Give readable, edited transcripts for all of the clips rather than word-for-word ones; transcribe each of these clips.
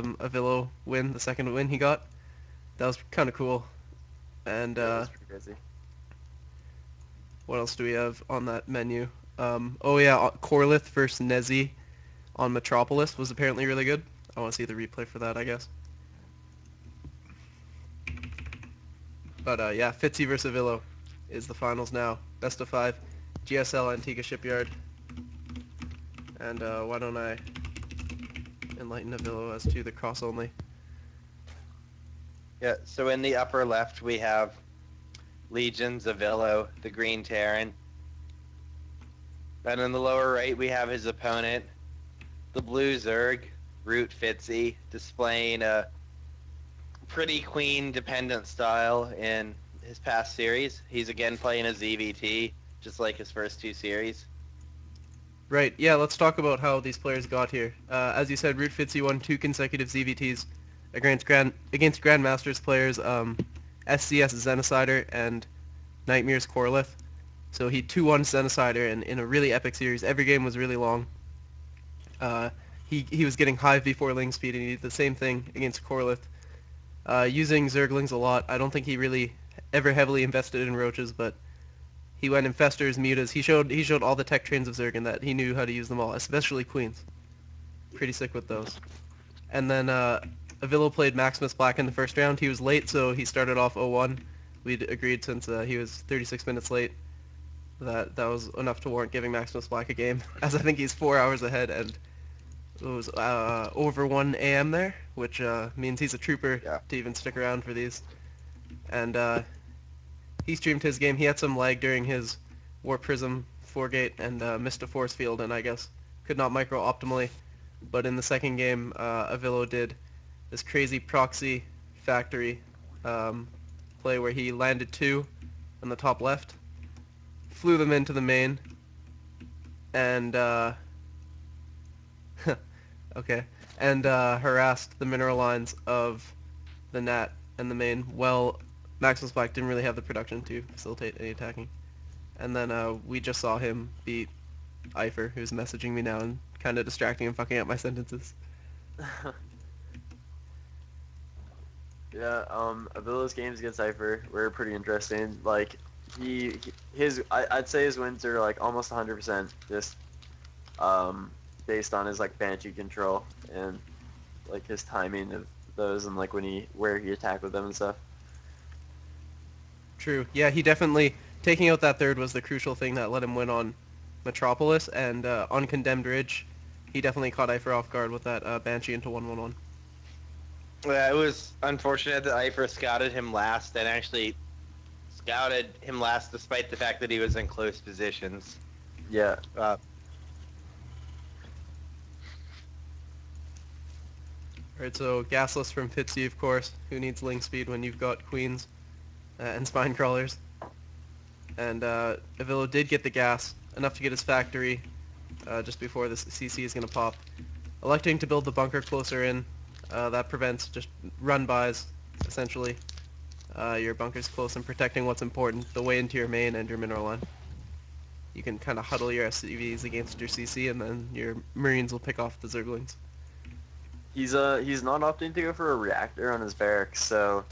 Avilo win, the second win he got. That was kind of cool. And Yeah, that's pretty crazy. what else do we have on that menu? Oh yeah, Corlith versus Nezi on Metropolis was apparently really good. I want to see the replay for that, I guess. But yeah, Fitzy versus Avilo is the finals now. Best of 5. GSL Antigua Shipyard. And why don't I enlighten Avilo as to the cross only. Yeah, so in the upper left we have Legions, Avilo, the Green Terran. And in the lower right we have his opponent, the Blue Zerg, Root Fitzy, displaying a pretty queen dependent style in his past series. He's again playing a ZvT, just like his first 2 series. Right, yeah, let's talk about how these players got here. As you said, Root Fitzy won 2 consecutive ZvTs against Grandmasters players, SCS Zenicider and Nightmare's Corlith. So he 2-1 Zenicider in a really epic series. Every game was really long. He was getting high V4 ling speed, and he did the same thing against Corlith. Using Zerglings a lot. I don't think he really ever heavily invested in Roaches, but he went Infestors, Mutas. He showed all the tech trains of Zerg and that he knew how to use them all, especially Queens. Pretty sick with those. And then Avilo played Maximus Black in the first round. He was late, so he started off 0-1. We'd agreed since he was 36 minutes late that was enough to warrant giving Maximus Black a game, as I think he's 4 hours ahead, and it was over 1 a.m. there, which means he's a trooper Yeah. to even stick around for these. And he streamed his game. He had some lag during his War Prism 4-gate and missed a force field, and I guess could not micro optimally. But in the second game, Avilo did this crazy proxy factory play where he landed 2 on the top left, flew them into the main, and okay, and harassed the mineral lines of the Nat and the main. Well, Maximus Black didn't really have the production to facilitate any attacking. And then we just saw him beat Eifer, who's messaging me now and kind of distracting and fucking up my sentences. Yeah, Avilo's games against Cypher were pretty interesting. Like, I'd say his wins are like almost 100% just based on his like Banshee control and like his timing of those and like where he attacked with them and stuff. True. Yeah, he definitely taking out that third was the crucial thing that let him win on Metropolis, and on Condemned Ridge, he definitely caught Eifer off guard with that Banshee into 1-1-1. Yeah, it was unfortunate that Eifer scouted him last and actually scouted him last despite the fact that he was in close positions. Yeah. Alright, so Gasless from Fitzy, of course. Who needs Ling Speed when you've got Queens and Spine Crawlers? And Avilo did get the gas, enough to get his factory just before this CC is going to pop. Electing to build the bunker closer in, that prevents just run-bys, essentially. Your bunker's close and protecting what's important, the way into your main and your mineral line. You can kind of huddle your SCVs against your CC, and then your Marines will pick off the Zerglings. He's not opting to go for a reactor on his barracks, so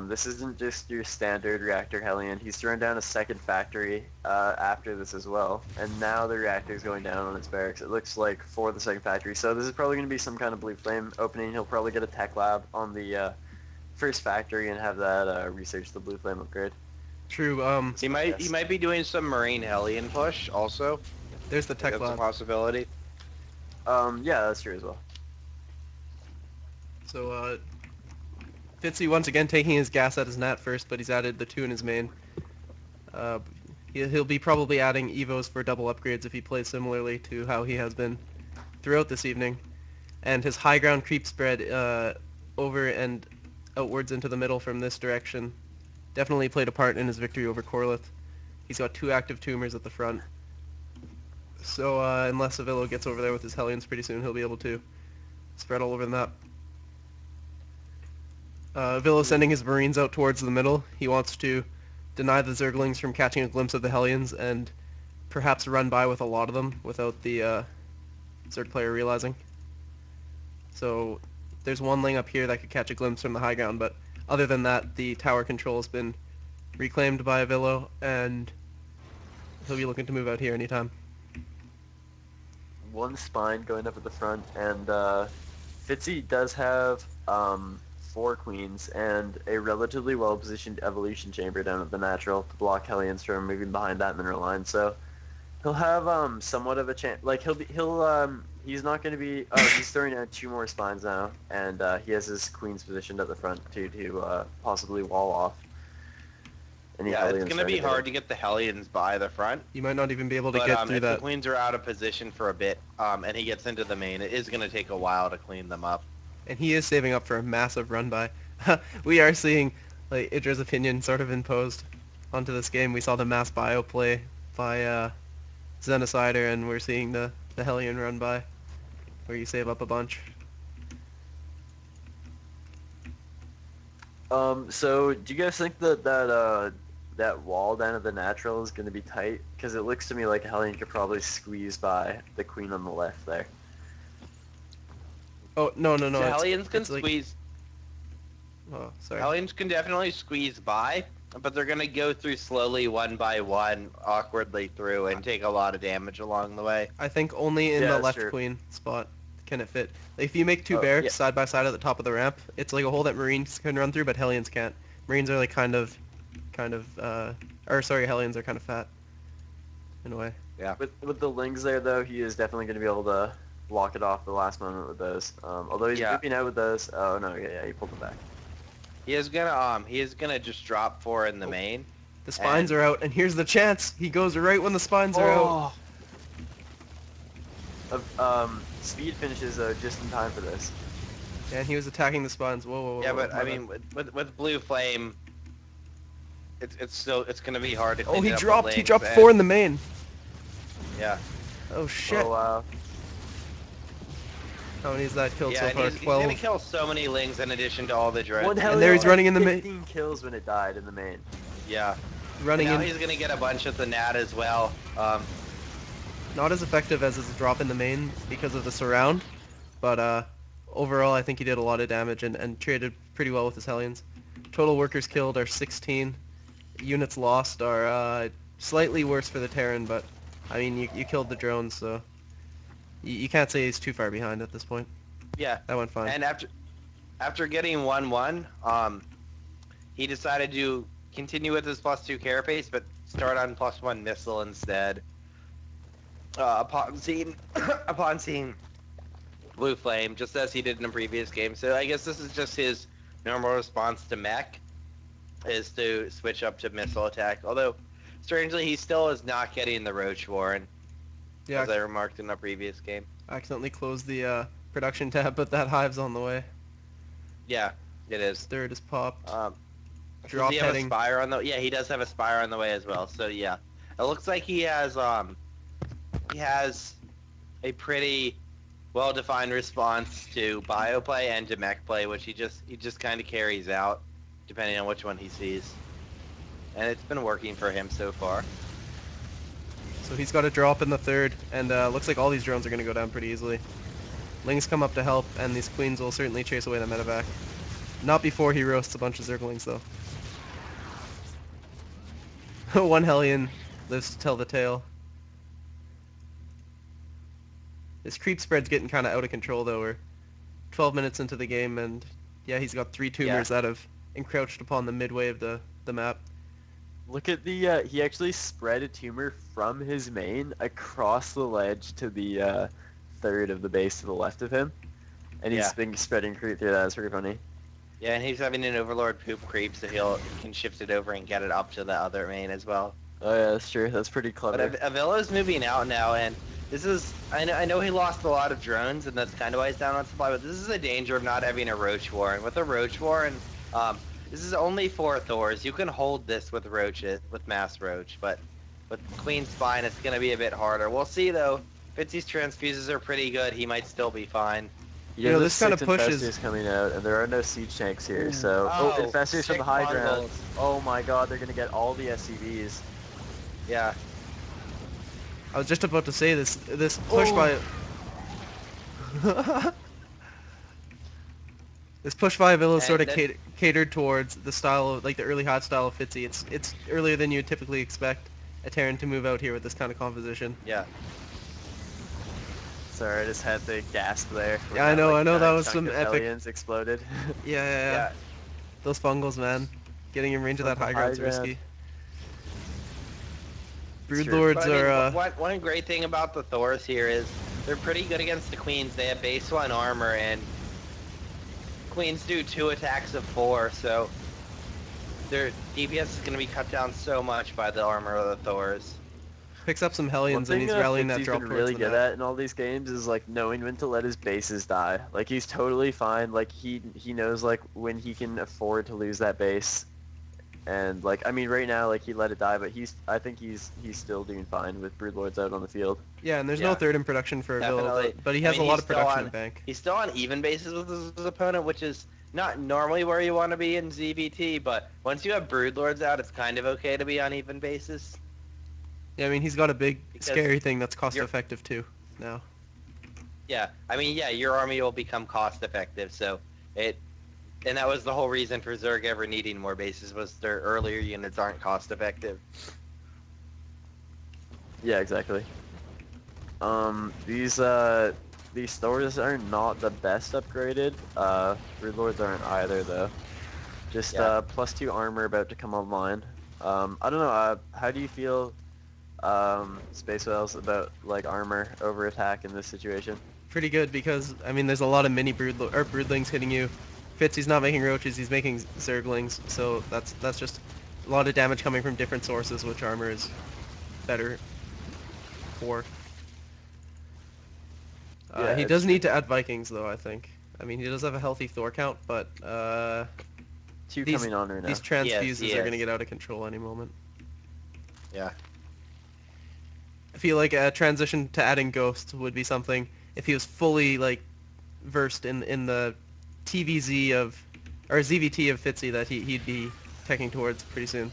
this isn't just your standard reactor Hellion. He's thrown down a second factory after this as well, and now the reactor is going down on his barracks. It looks like for the second factory, so this is probably going to be some kind of blue flame opening. He'll probably get a tech lab on the first factory and have that research the blue flame upgrade. True. He might be doing some Marine Hellion push also. There's the tech That's a lab. possibility. Yeah, that's true as well. So Fitzy once again taking his gas at his Nat first, but he's added the 2 in his main. He'll be probably adding Evos for double upgrades if he plays similarly to how he has been throughout this evening. And his high ground creep spread over and outwards into the middle from this direction definitely played a part in his victory over Corlith. He's got 2 active tumors at the front. So unless Avilo gets over there with his Hellions pretty soon, he'll be able to spread all over the map. Avilo sending his Marines out towards the middle. He wants to deny the Zerglings from catching a glimpse of the Hellions and perhaps run by with a lot of them without the Zerg player realizing. So There's one ling up here that could catch a glimpse from the high ground, but other than that, the tower control has been reclaimed by Avilo, and he'll be looking to move out here anytime. One spine going up at the front, and Fitzy does have 4 queens and a relatively well-positioned evolution chamber down at the natural to block Hellions from moving behind that mineral line. So he'll have somewhat of a chance. Like he's not going to be. Oh, he's throwing out 2 more spines now, and he has his queens positioned at the front to possibly wall off. Yeah, it's going to be hard to get the Hellions by the front. You might not even be able to But get through if that. the queens are out of position for a bit, and he gets into the main, it is going to take a while to clean them up. And he is saving up for a massive run by. We are seeing like Idra's opinion sort of imposed onto this game. We saw the mass bio play by Zenicider, and we're seeing the Hellion run by, where you save up a bunch. So do you guys think that wall down at the natural is going to be tight? Because it looks to me like Hellion could probably squeeze by the queen on the left there. Oh, no. The Hellions can it's like- squeeze. Oh, sorry. Hellions can definitely squeeze by, but they're going to go through slowly one by one, awkwardly through, and take a lot of damage along the way. I think only in Yeah, the that's left true. queen spot can it fit. Like, if you make 2 Oh, barracks yeah. side by side at the top of the ramp, it's like a hole that Marines can run through, but Hellions can't. Marines are like Hellions are kind of fat, in a way. Yeah. With the lings there, though, he is definitely going to be able to block it off the last moment with those. Although he's Yeah. moving out with those. Oh no, yeah, he pulled it back. He is gonna just drop 4 in the main. The spines And- are out, and here's the chance. He goes right when the spines are out. Speed finishes just in time for this. And he was attacking the spines. Whoa. Yeah, but my I bad. mean, with Blue Flame, it's gonna be hard to. Oh, clean he it up with dropped. He links, dropped and- 4 in the main. Yeah. Oh shit. Oh wow. How many has that killed Yeah, so and far? he's 12. gonna kill so many lings in addition to all the drones. One And there he's running in the main. 15 kills when it died in the main. Yeah. Running Now in. he's gonna get a bunch at the nat as well. Not as effective as his drop in the main because of the surround, but overall I think he did a lot of damage and traded pretty well with his Hellions. Total workers killed are 16. Units lost are slightly worse for the Terran, but I mean you killed the drones, so you can't say he's too far behind at this point. Yeah. That went fine. And after getting 1-1, he decided to continue with his +2 carapace, but start on +1 missile instead. Upon seeing Blue Flame, just as he did in the previous game. So I guess this is just his normal response to mech, is to switch up to missile attack. Although, strangely, he still is not getting the Roach Warren, Yeah, as I remarked in the previous game. I accidentally closed the production tab, but that hive's on the way. Yeah, it is. Third is popped. Does Drop he have heading. a Spire on the? Yeah, he does have a Spire on the way as well. So yeah, it looks like he has a pretty well-defined response to bio play and to mech play, which he just kind of carries out, depending on which one he sees. And it's been working for him so far. So he's got a drop in the third, and looks like all these drones are going to go down pretty easily. Lings come up to help, and these queens will certainly chase away the medevac. Not before he roasts a bunch of Zerglings, though. One Hellion lives to tell the tale. This creep spread's getting kind of out of control, though. We're 12 minutes into the game, and yeah, he's got 3 tumors that have encroached upon the midway of the map. Look at the, he actually spread a tumor from his main across the ledge to the third of the base to the left of him. And he's been spreading creep through that. It's pretty funny. Yeah, and he's having an Overlord poop creep, so he can shift it over and get it up to the other main as well. Oh yeah, that's true. That's pretty clever. But Avilo's moving out now, and this is, I know he lost a lot of drones, and that's kind of why he's down on supply, but this is the danger of not having a Roach Warren. With a Roach Warren, this is only 4 Thors. You can hold this with Roaches, with Mass Roach, but with Queen Spine, it's going to be a bit harder. We'll see, though. Fitzy's transfuses are pretty good. He might still be fine. You know, this kind of pushes. Infestors coming out, and there are no siege tanks here, so... Oh, Infestors from sick the high ground. bundles. Oh my god, they're gonna get all the SCVs. Yeah. I was just about to say this push by... This push by Avilo is sort And of then, catered towards the style of, like the early hot style of Fitzy. It's earlier than you'd typically expect a Terran to move out here with this kind of composition. yeah. Sorry, I just had to gasp there when Yeah, that I like know that giant was chunk some of epic. Hellions exploded. Yeah. Yeah. Those fungals, man. Getting in range of From that the high high ground's ground. risky. It's true. But Broodlords I mean, are, one great thing about the Thors here is they're pretty good against the Queens. They have base 1 armor, and Queens do 2 attacks of 4, so their DPS is going to be cut down so much by the armor of the Thors. picks up some One Hellions and thing he's rallying that Fitzy's been drop towards really the good nav. at in all these games is like knowing when to let his bases die. Like he's totally fine. Like he knows like when he can afford to lose that base. And like I mean right now like he let it die, but I think he's still doing fine with Broodlords out on the field. Yeah, and there's no Yeah, third in production for Avilo, definitely. but he I has mean, a lot of production in bank. he's still on even bases with his opponent, which is not normally where you want to be in ZvT, but once you have Broodlords out, it's kind of okay to be on even bases. Yeah, I mean, he's got a big, Because scary thing that's cost you're- effective too, now. Yeah, I mean, yeah, your army will become cost effective, and that was the whole reason for Zerg ever needing more bases, was their earlier units aren't cost effective. Yeah, exactly. These stores are not the best upgraded. Broodlords aren't either though. Just Yeah. +2 armor about to come online. I don't know. How do you feel, Space Whales, about like armor over attack in this situation? Pretty good because, I mean, there's a lot of mini broodlings hitting you. Fitzy's not making roaches, he's making zerglings, so that's just a lot of damage coming from different sources, which armor is better for. Yeah, He it's does true. need to add Vikings, though, I think. I mean, he does have a healthy Thor count, but Two these coming on right now. these Yes, transfuses are going to yes. get out of control any moment. Yeah. I feel like a transition to adding Ghost would be something, if he was fully, like, versed in the TVZ of, or ZvT of Fitzy, that he'd be teching towards pretty soon.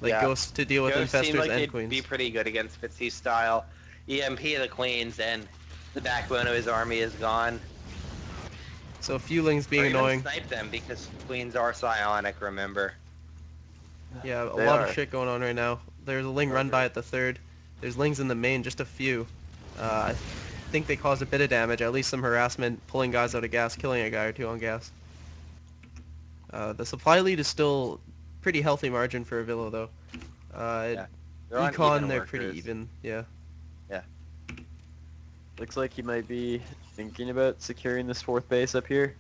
Like Yeah. Ghost to deal with Ghost seemed infestors like and he'd queens. be pretty good against Fitzy's style. EMP of the Queens, and the backbone of his army is gone. So Fewlings Or being even annoying. snipe them, because Queens are psionic, remember? Yeah, a They lot of are. shit going on right now. There's a Ling run by at the third. There's Lings in the main, just a few. I think they caused a bit of damage, at least some harassment, pulling guys out of gas, killing a guy or two on gas. The supply lead is still pretty healthy margin for Avilo, though. Yeah. They're on Econ, even they're pretty workers. even, yeah. Yeah. Looks like he might be thinking about securing this 4th base up here,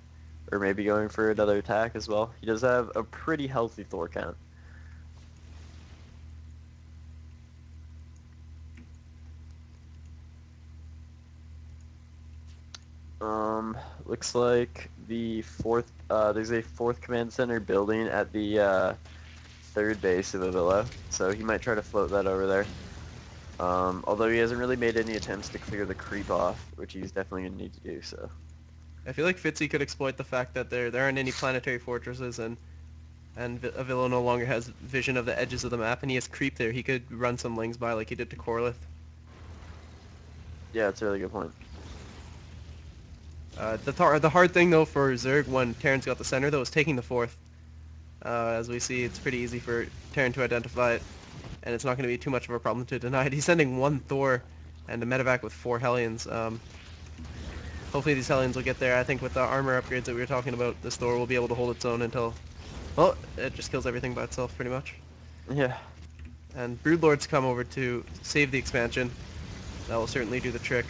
or maybe going for another attack as well. He does have a pretty healthy Thor count. Looks like the 4th, there's a 4th command center building at the 3rd base of Avilo, so he might try to float that over there. Although he hasn't really made any attempts to clear the creep off, which he's definitely going to need to do, so. I feel like Fitzy could exploit the fact that there aren't any planetary fortresses, and Avilo no longer has vision of the edges of the map, and he has creep there. He could run some Lings by like he did to Corlith. Yeah, it's a really good point. The hard thing, though, for Zerg when Terran's got the center, though, is taking the 4th. As we see, it's pretty easy for Terran to identify it, and it's not going to be too much of a problem to deny it. He's sending 1 Thor and a medevac with 4 Hellions. Hopefully these Hellions will get there. I think with the armor upgrades that we were talking about, this Thor will be able to hold its own until, well, it just kills everything by itself, pretty much. Yeah. And Broodlords come over to save the expansion. That will certainly do the trick.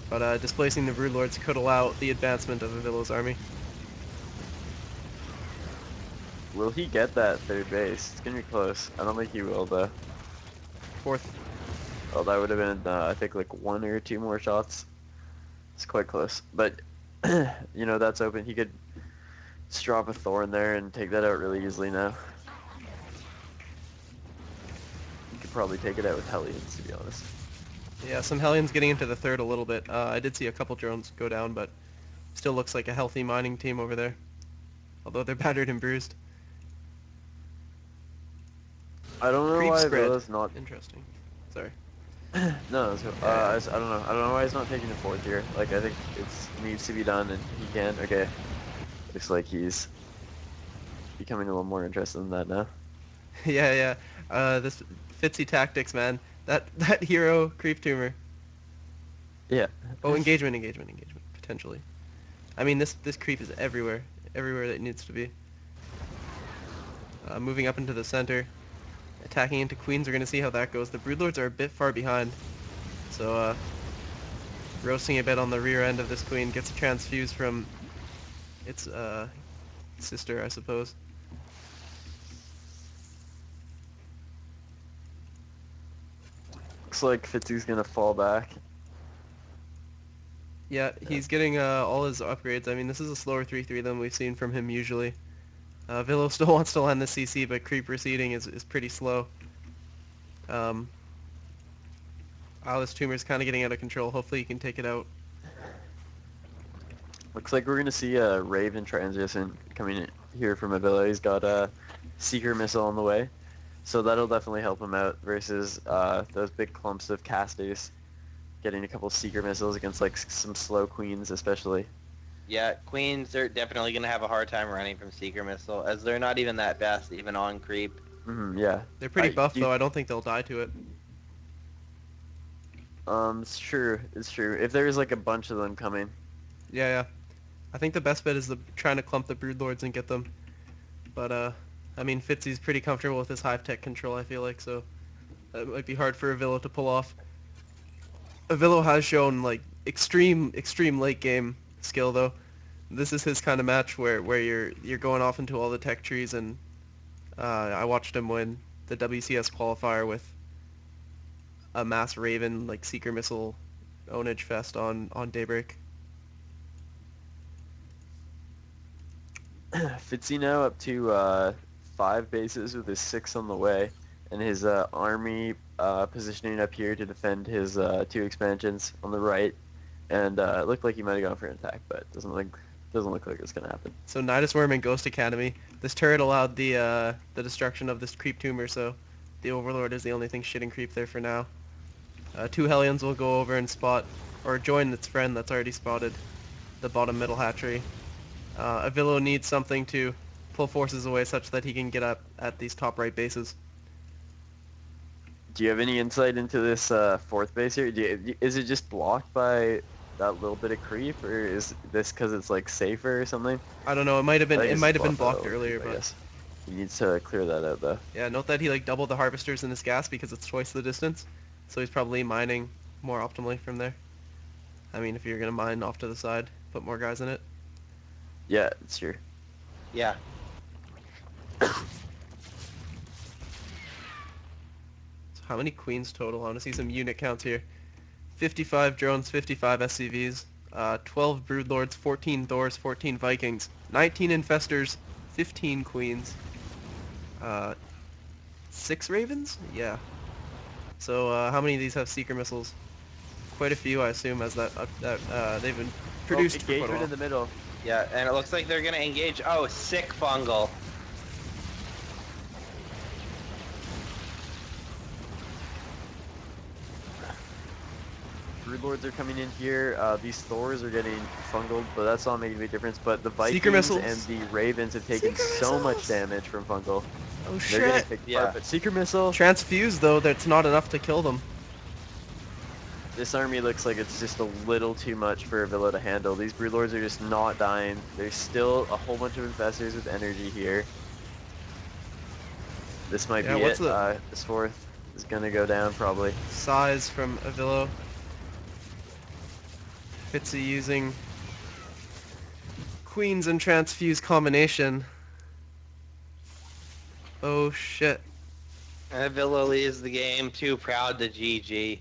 But displacing the Broodlords could allow the advancement of Avilo's army. Will he get that 3rd base? It's going to be close. I don't think he will, though. 4th. Oh, that would have been, I think, like 1 or 2 more shots. It's quite close. But, you know, that's open. He could just drop a Thor in there and take that out really easily now. He could probably take it out with Hellions, to be honest. Yeah, some Hellions getting into the 3rd a little bit. I did see a couple drones go down, but still looks like a healthy mining team over there. Although they're battered and bruised. I don't know Creep why spread. Villa's not... Interesting. Sorry. No, that's, Yeah. I don't know. I don't know why he's not taking the 4th here. Like, I think it needs to be done, and he can. Okay. Looks like he's becoming a little more interested in that now. Yeah, yeah. This Fitzy tactics, man. That hero creep tumor. Yeah. Oh, engagement, potentially. I mean, this creep is everywhere, everywhere that it needs to be. Moving up into the center, attacking into queens. We're gonna see how that goes. The broodlords are a bit far behind, so roasting a bit on the rear end of this queen gets a transfuse from its sister, I suppose. Looks like Fitzy's gonna fall back. Yeah, he's getting all his upgrades. I mean, this is a slower 3-3 than we've seen from him usually. Avilo still wants to land the CC, but creep receding is pretty slow. This tumor's kind of getting out of control. Hopefully he can take it out. Looks like we're gonna see a Raven transition coming in here from Avilo. He's got a Seeker missile on the way, so that'll definitely help him out versus those big clumps of casters. Getting a couple Seeker missiles against like some slow queens especially. Yeah, queens are definitely going to have a hard time running from Seeker Missile, as they're not even that fast, even on creep. Yeah. They're pretty buff though. I don't think they'll die to it. It's true. It's true. If there's like a bunch of them coming. Yeah, yeah. I think the best bet is trying to clump the broodlords and get them. But I mean, Fitzy's pretty comfortable with his hive tech control. I feel like so it might be hard for Avilo to pull off. Avilo has shown like extreme late game skill though. This is his kind of match where you're going off into all the tech trees, and I watched him win the WCS qualifier with a mass Raven like Seeker missile ownage fest on Daybreak. Fitzy now up to 5 bases with his 6 on the way, and his army positioning up here to defend his 2 expansions on the right. And it looked like he might have gone for an attack, but doesn't look like it's gonna happen. So Nidus Worm and Ghost Academy. This turret allowed the destruction of this creep tumor, so the Overlord is the only thing shitting creep there for now. 2 Hellions will go over and spot, or join its friend that's already spotted the bottom middle hatchery. Avilo needs something to pull forces away such that he can get up at these top right bases. Do you have any insight into this 4th base here? Is it just blocked by that little bit of creep, or is this because it's like safer or something? I don't know. It might have been I think it's blocked by the earlier, creep, I but guess. He needs to clear that out though. yeah. Note that he like doubled the harvesters in his gas because it's twice the distance, so he's probably mining more optimally from there. I mean, if you're gonna mine off to the side, put more guys in it. Yeah, it's true. Yeah. So how many queens total? I want to see some unit counts here. 55 drones, 55 SCVs, 12 broodlords, 14 Thors, 14 Vikings, 19 infestors, 15 queens, 6 ravens? Yeah. So how many of these have seeker missiles? Quite a few, I assume, as they've been produced for quite a engagement while. in the middle. Yeah, and it looks like they're going to engage. Oh, sick fungal. Broodlords are coming in here. These Thors are getting fungal, but that's not making a big difference. But the Seeker Vikings missiles. and the Ravens have taken Seeker so much missiles. damage from fungal. Oh They're getting shit! picked Yeah. apart. But Seeker missile. Transfuse though, that's not enough to kill them. This army looks like it's just a little too much for Avilo to handle. These Broodlords are just not dying. There's still a whole bunch of infestors with energy here. This might Yeah, be what's it. This 4th is gonna go down probably. Size from Avilo. Fitzy using queens and transfuse combination. Oh shit. Avilo leaves the game, too proud to GG.